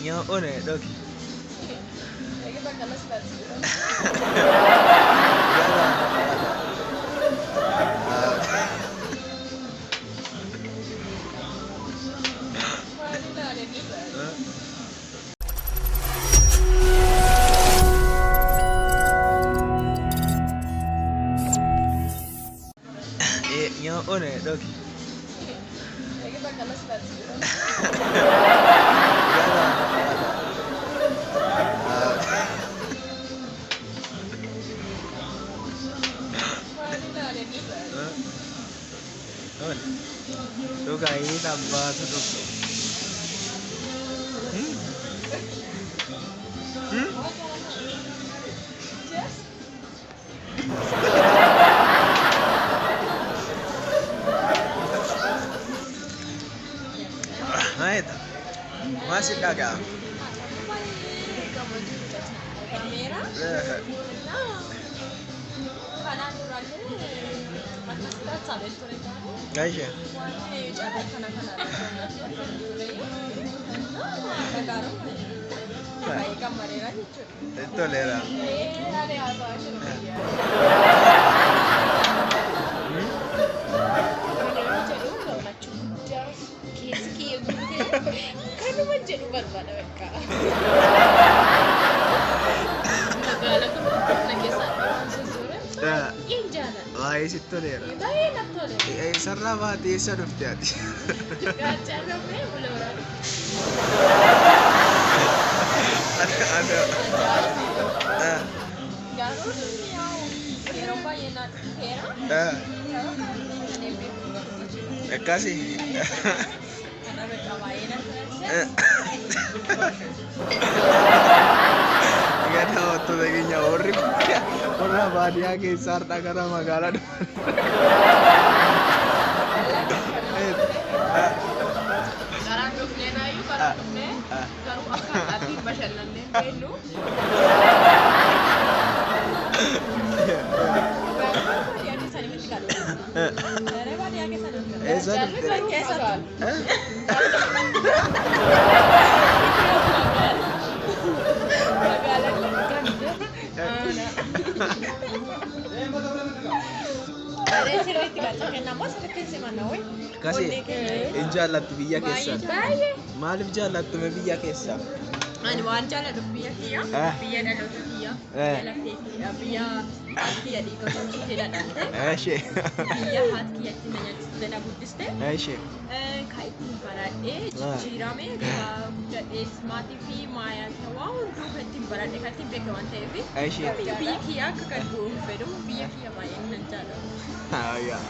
Nyo one dok. Kita kalah sekali. Mana ada ni? Nyo one dok. Kita kalah sekali. Mana ada ni? Tuh kayak tambah tutup. Just. Nah itu masih kagak. Kamera? Kanan durangnya macam kita cari tu kan? Guys ya. Wah, jadi kanan-kanan. Negara. Baik kamera ni tu. Itu lera. Ada apa sih? Kan macam bukan pada mereka. Negara tu lagi sana sesuatu. Yang jalan. Wah itu lera. Dah enak tu deh. Sarra mati saduf jadi. Cara me boleh orang. Ada. Garut yang Eropa yang nak Hera. Kasih. Karena mereka mainan Ingat waktu lagi nyawarin pernah bahagia kisar tak kena magala. Sekarang duknya na yun, parang duknya. Karu akan hati basyalan din, pelu. Baru dia kisah ni ketika dulu. Baru dia kisah dulu. Saduf Baru kisah dulu. Magalan ganda. Ada sirri tiga cakap nama sekitar si mana weh? Kasih. Injalat biya kesan. Baik. Malif jalat tu biya kesan. Ani waan jala dubbiya kiya. Biyya dhaloota kiya. Biyya lafee kiya. Biyya haati kiyya dhiiga tolchitee dhadhatte. Eeshi. Biyya haati kiyyatti na nyaachistee na guddiste. Eeshi. Kan ittiin baradhee jijjiiramee guddadhee maatii fi maayaa kiyya waa hunduu kan ittiin baradhee kan ittiin beekaman waan ta'eef. Eeshi. Biyya kiyya akka kan bu'uun fedhu biyya kiyya baay'ee nan jaalladha. Ya.